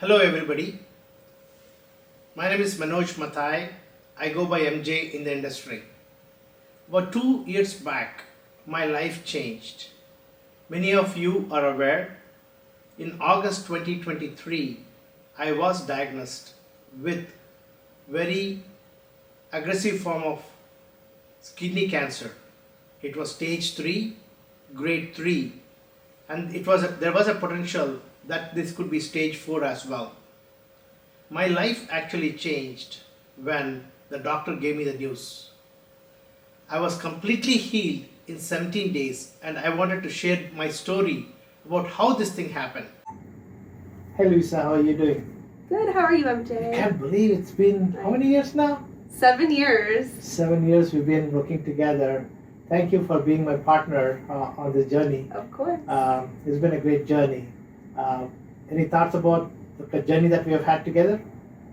Hello everybody, my name is Manoj Mathai. I go by MJ in the industry. About 2 years back, my life changed. Many of you are aware, in August 2023, I was diagnosed with very aggressive form of kidney cancer. It was stage 3, grade 3, and there was a potential that this could be stage 4 as well. My life actually changed when the doctor gave me the news. I was completely healed in 17 days, and I wanted to share my story about how this thing happened. Hey Lisa, how are you doing? Good, how are you, I MJ? can't believe it's been how many years now? 7 years. 7 years we've been working together. Thank you for being my partner on this journey. Of course. It's been a great journey. Any thoughts about the journey that we have had together?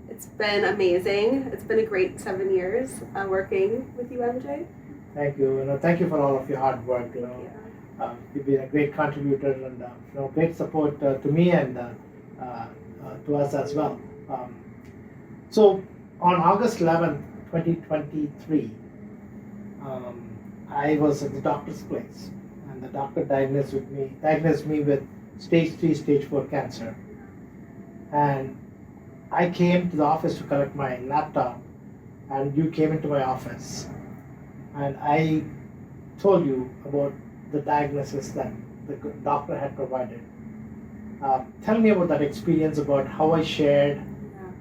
It's been amazing. It's been a great 7 years working with you, MJ. Thank you. Thank you for all of your hard work. You've been a great contributor and great support to me and to us as well. So on August 11, 2023, I was at the doctor's place, and the doctor diagnosed me with stage 3, stage 4 cancer. And I came to the office to collect my laptop, and you came into my office, and I told you about the diagnosis that the doctor had provided. Tell me about that experience, about how I shared,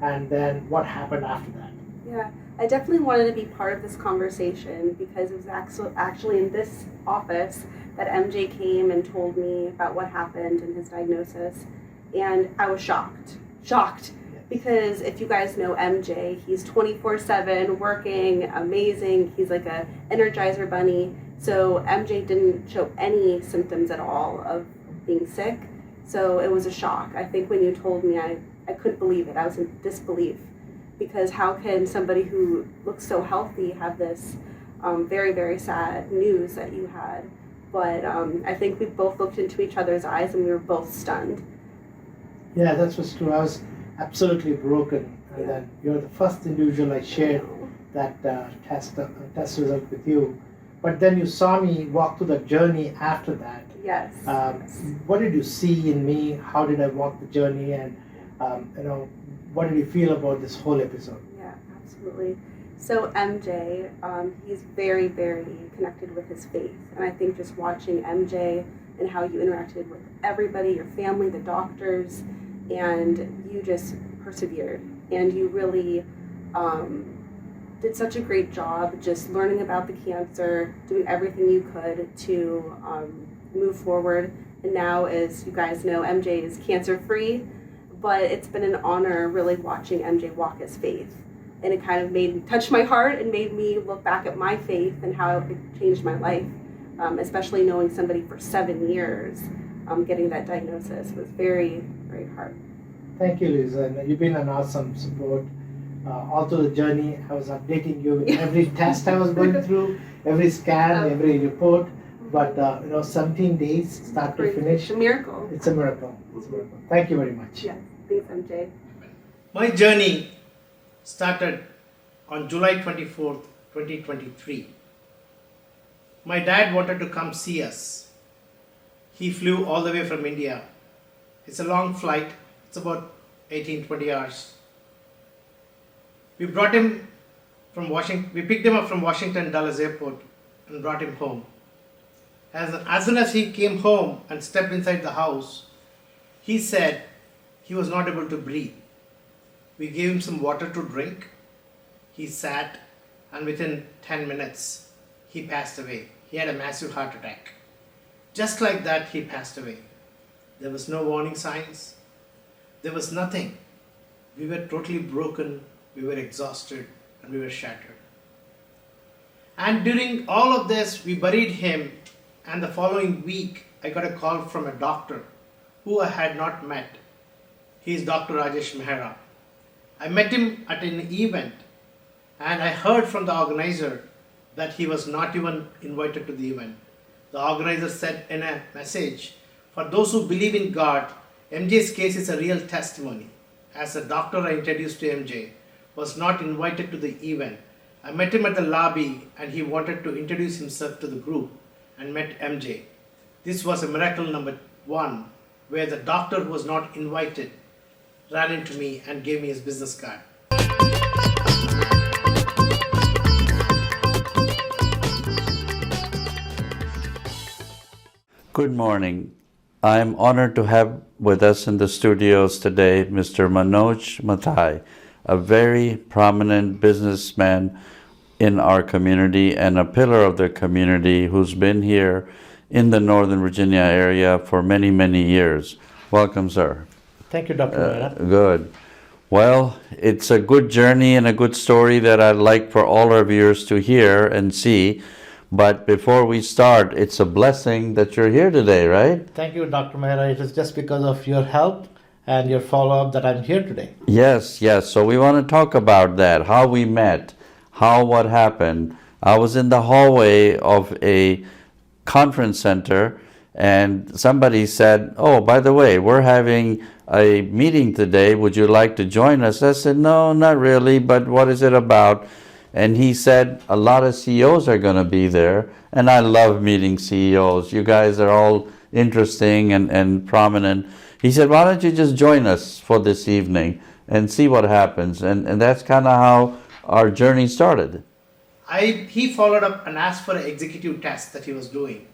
and then what happened after that. Yeah, I definitely wanted to be part of this conversation because it was actually in this office that MJ came and told me about what happened and his diagnosis. And I was shocked. Because if you guys know MJ, he's 24/7 working, amazing. He's like a Energizer bunny. So MJ didn't show any symptoms at all of being sick. So it was a shock. I think when you told me, I couldn't believe it. I was in disbelief. Because how can somebody who looks so healthy have this very, very sad news that you had? But I think we both looked into each other's eyes and we were both stunned. Yeah, that was true. I was absolutely broken. And then you're the first individual I shared that test result with you. But then you saw me walk through the journey after that. Yes. What did you see in me? How did I walk the journey? And what did you feel about this whole episode? Yeah, absolutely. So MJ, he's very, very connected with his faith. And I think just watching MJ and how you interacted with everybody, your family, the doctors, and you just persevered. And you really did such a great job just learning about the cancer, doing everything you could to move forward. And now, as you guys know, MJ is cancer-free. But it's been an honor really watching MJ walk his faith. And it kind of touched my heart and made me look back at my faith and how it changed my life, especially knowing somebody for 7 years getting that diagnosis was very, very hard. Thank you, Lisa. And you've been an awesome support. All through the journey, I was updating you with every test I was going through, every scan, every report. But 17 days, start to finish. It's a miracle. It's a miracle. Thank you very much. Yes, thanks, MJ. My journey started on July 24th, 2023. My dad wanted to come see us. He flew all the way from India. It's a long flight. It's about 18-20 hours. We brought him from Washington. We picked him up from Washington Dulles Airport and brought him home. As soon as he came home and stepped inside the house, he said he was not able to breathe. We gave him some water to drink. He sat, and within 10 minutes, he passed away. He had a massive heart attack. Just like that, he passed away. There was no warning signs. There was nothing. We were totally broken. We were exhausted, and we were shattered. And during all of this, we buried him. And the following week, I got a call from a doctor who I had not met. He is Dr. Rajesh Mehra. I met him at an event, and I heard from the organizer that he was not even invited to the event. The organizer said in a message, for those who believe in God, MJ's case is a real testimony. as a doctor I introduced to MJ, was not invited to the event. I met him at the lobby and he wanted to introduce himself to the group and met MJ. This was a miracle number one, where the doctor who was not invited ran into me and gave me his business card. Good morning. I am honored to have with us in the studios today Mr. Manoj Mathai, a very prominent businessman in our community and a pillar of the community who's been here in the Northern Virginia area for many, many years. Welcome, sir. Thank you, Dr. Mehra. Good. Well, it's a good journey and a good story that I'd like for all our viewers to hear and see. But before we start, it's a blessing that you're here today, right? Thank you, Dr. Mehra. It is just because of your help and your follow-up that I'm here today. Yes, yes. So we want to talk about that, how we met, what happened. I was in the hallway of a conference center and somebody said, "Oh, by the way, we're having a meeting today. Would you like to join us?" I said, "No, not really, but what is it about?" And he said, "A lot of CEOs are going to be there." And I love meeting CEOs. You guys are all interesting and prominent. He said, "Why don't you just join us for this evening and see what happens?" And that's kind of how our journey started. He followed up and asked for an executive test that he was doing.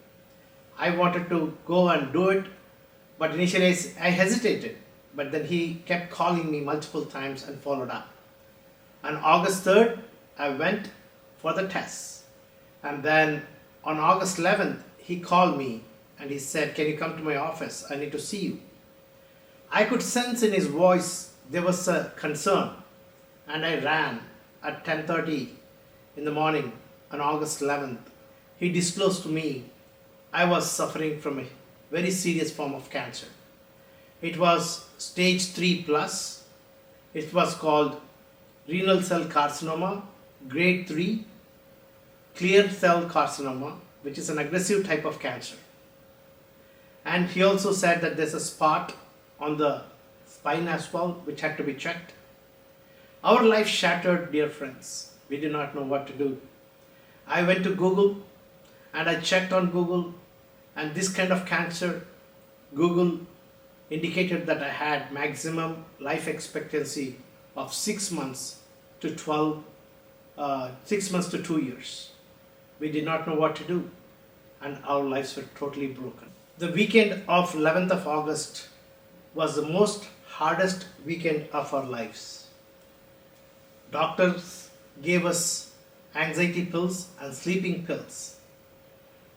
I wanted to go and do it, but initially I hesitated. But then he kept calling me multiple times and followed up. On August 3rd, I went for the test. And then on August 11th, he called me and he said, "Can you come to my office? I need to see you." I could sense in his voice there was a concern. And I ran at 10:30 in the morning on August 11th. He disclosed to me I was suffering from a very serious form of cancer. It was stage 3 plus. It was called renal cell carcinoma, grade 3, clear cell carcinoma, which is an aggressive type of cancer. And he also said that there's a spot on the spine as well, which had to be checked. Our life shattered, dear friends. We did not know what to do. I went to Google and I checked on Google, and this kind of cancer, Google indicated that I had maximum life expectancy of 6 months to 6 months to 2 years. We did not know what to do, and our lives were totally broken. The weekend of 11th of August was the most hardest weekend of our lives. Doctors gave us anxiety pills and sleeping pills.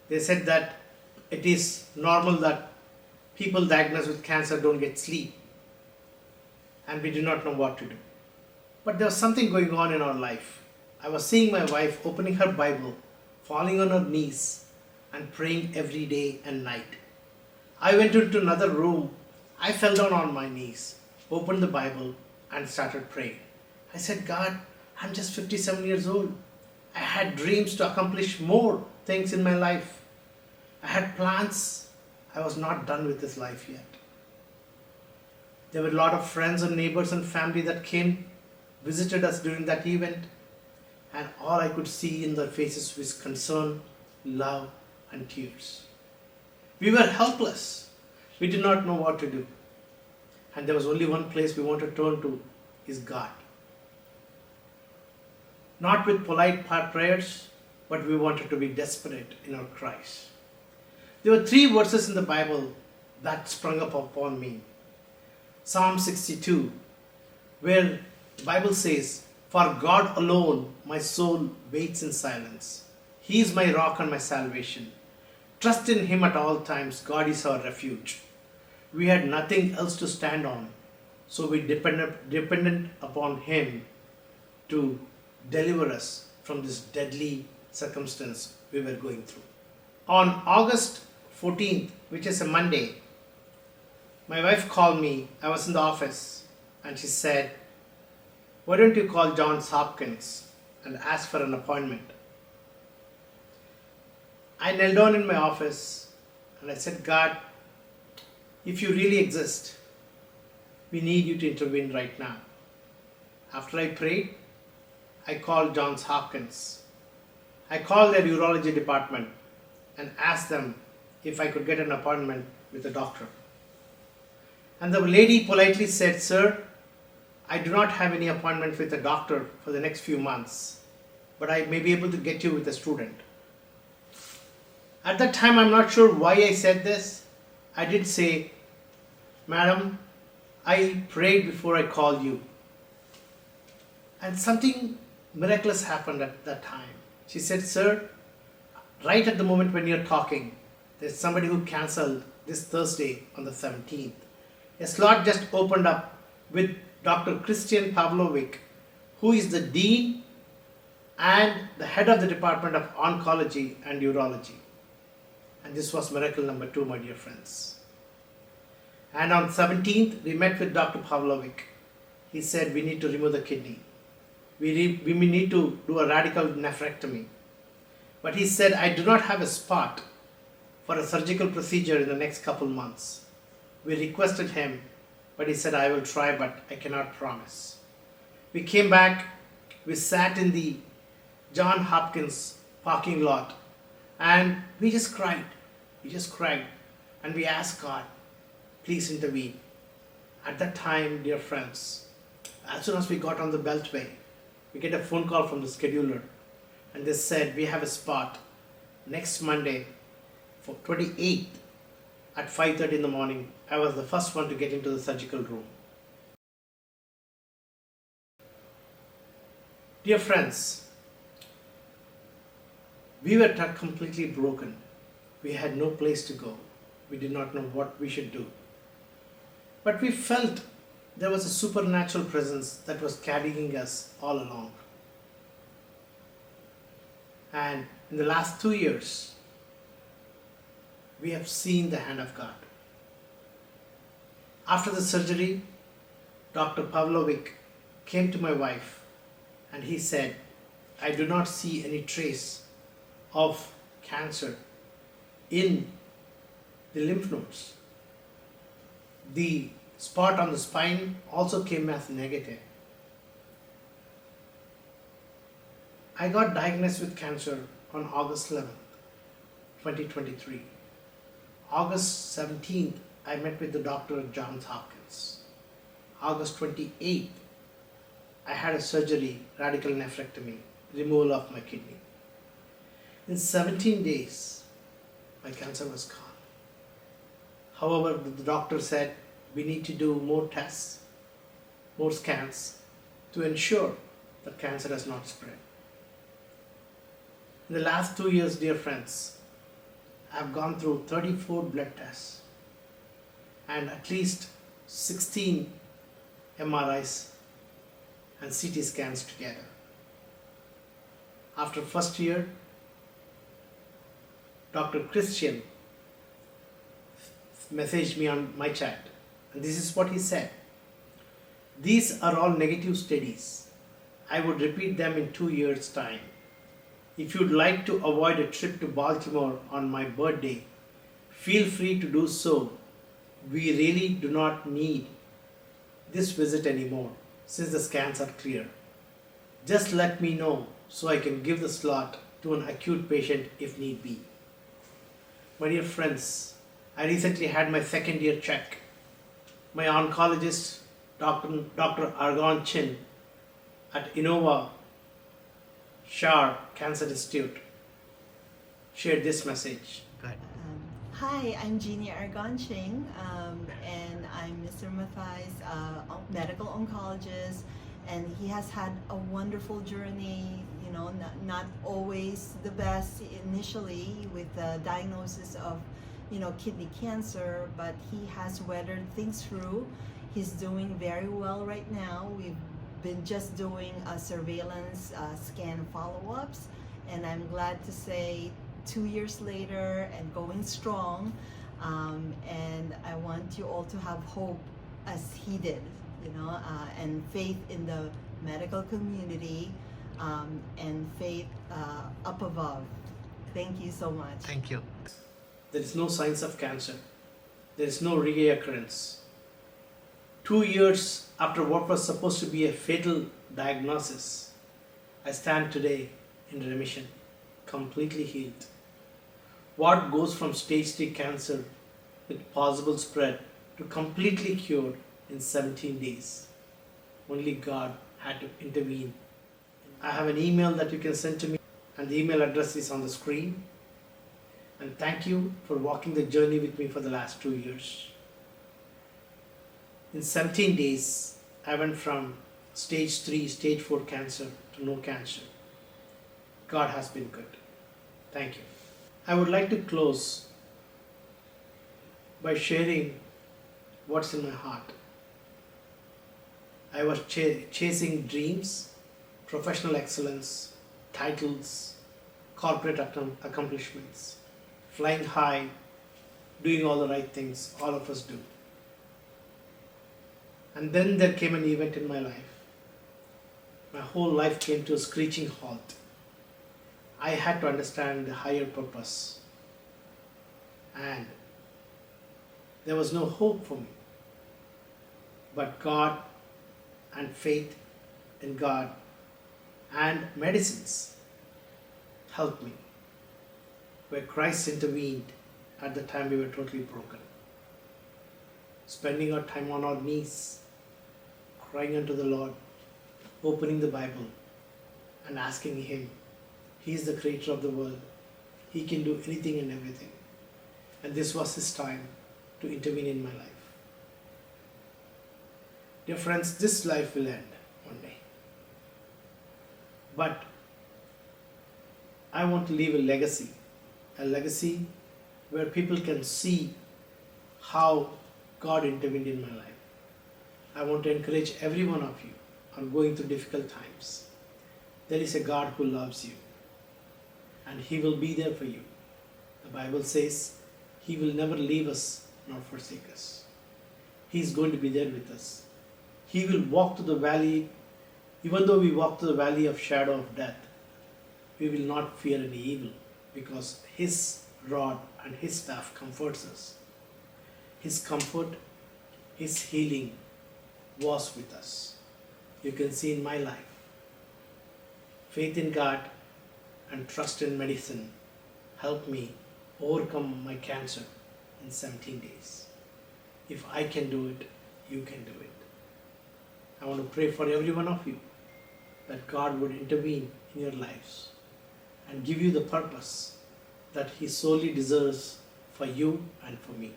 They said that it is normal that people diagnosed with cancer don't get sleep, and we did not know what to do. But there was something going on in our life. I was seeing my wife opening her Bible, falling on her knees, and praying every day and night. I went into another room. I fell down on my knees, opened the Bible, and started praying. I said, "God, I'm just 57 years old. I had dreams to accomplish more things in my life. I had plans. I was not done with this life yet." There were a lot of friends and neighbors and family that came, visited us during that event, and all I could see in their faces was concern, love, and tears. We were helpless. We did not know what to do. And there was only one place we wanted to turn to, is God. Not with polite prayers, but we wanted to be desperate in our cries. There were 3 verses in the Bible that sprung up upon me. Psalm 62, where the Bible says, "For God alone my soul waits in silence. He is my rock and my salvation. Trust in Him at all times. God is our refuge." We had nothing else to stand on, so we depended upon Him to deliver us from this deadly circumstance we were going through. On August 14th, which is a Monday, my wife called me. I was in the office and she said, "Why don't you call Johns Hopkins and ask for an appointment?" I knelt down in my office and I said, "God, if you really exist, We need you to intervene right now. After I prayed, I called Johns Hopkins. I called their urology department and asked them if I could get an appointment with a doctor. And the lady politely said, "Sir, I do not have any appointment with a doctor for the next few months, but I may be able to get you with a student." At that time, I'm not sure why I said this. I did say, "Madam, I prayed before I called you." And something miraculous happened at that time. She said, "Sir, right at the moment when you're talking, there's somebody who cancelled this Thursday on the 17th. A slot just opened up with Dr. Christian Pavlovic, who is the Dean and the head of the Department of Oncology and Urology." And this was miracle number 2, my dear friends. And on 17th, we met with Dr. Pavlovic. He said, "We need to remove the kidney. We need to do a radical nephrectomy." But he said, "I do not have a spot for a surgical procedure in the next couple months." We requested him, but he said, "I will try, but I cannot promise." We came back, we sat in the Johns Hopkins parking lot, and we just cried. We just cried. And we asked God, "Please intervene." At that time, dear friends, as soon as we got on the beltway, we get a phone call from the scheduler, and they said, "We have a spot next Monday for 28th at 5:30 in the morning." I was the first one to get into the surgical room. Dear friends, we were completely broken. We had no place to go. We did not know what we should do. But we felt there was a supernatural presence that was carrying us all along. And in the last 2 years, we have seen the hand of God. After the surgery, Dr. Pavlovic came to my wife and he said, "I do not see any trace of cancer in the lymph nodes. The spot on the spine also came as negative." I got diagnosed with cancer on August 11th, 2023. August 17th, I met with the doctor at Johns Hopkins. August 28th, I had a surgery, radical nephrectomy, removal of my kidney. In 17 days, my cancer was gone. However, the doctor said we need to do more tests, more scans to ensure that cancer has not spread. In the last 2 years, dear friends, I've gone through 34 blood tests and at least 16 MRIs and CT scans together. After first year, Dr. Christian messaged me on my chat, and this is what he said: "These are all negative studies. I would repeat them in 2 years' time. If you'd like to avoid a trip to Baltimore on my birthday, feel free to do so. We really do not need this visit anymore since the scans are clear. Just let me know so I can give the slot to an acute patient if need be." My dear friends, I recently had my second year check. My oncologist, Dr. Argon Chin at Innova Shar Cancer Institute, shared this message. Go ahead. Hi, I'm Jeannie Argonching, and I'm Mr. Mathai's medical oncologist, and he has had a wonderful journey, you know, not always the best initially with the diagnosis of, you know, kidney cancer, but he has weathered things through. He's doing very well right now. We've been just doing a surveillance scan follow-ups, and I'm glad to say 2 years later and going strong, and I want you all to have hope as he did, you know, and faith in the medical community, and faith up above. Thank you so much. Thank you. There is no signs of cancer. There is no reoccurrence. 2 years after what was supposed to be a fatal diagnosis, I stand today in remission, completely healed. What goes from stage 3 cancer with possible spread to completely cured in 17 days? Only God had to intervene. I have an email that you can send to me, and the email address is on the screen. And thank you for walking the journey with me for the last 2 years. In 17 days, I went from stage 3, stage 4 cancer to no cancer. God has been good. Thank you. I would like to close by sharing what's in my heart. I was chasing dreams, professional excellence, titles, corporate accomplishments, flying high, doing all the right things, all of us do. And then there came an event in my life. My whole life came to a screeching halt. I had to understand the higher purpose. And there was no hope for me. But God and faith in God and medicines helped me, where Christ intervened at the time we were totally broken. Spending our time on our knees, crying unto the Lord, opening the Bible and asking Him. He is the creator of the world. He can do anything and everything. And this was His time to intervene in my life. Dear friends, this life will end one day. But I want to leave a legacy where people can see how God intervened in my life. I want to encourage every one of you on going through difficult times. There is a God who loves you, and He will be there for you. The Bible says He will never leave us nor forsake us. He is going to be there with us. He will walk through the valley. Even though we walk through the valley of shadow of death, we will not fear any evil, because His rod and His staff comforts us. His comfort, His healing was with us. You can see in my life, faith in God and trust in medicine helped me overcome my cancer in 17 days. If I can do it, you can do it. I want to pray for every one of you that God would intervene in your lives and give you the purpose that He solely deserves for you and for me.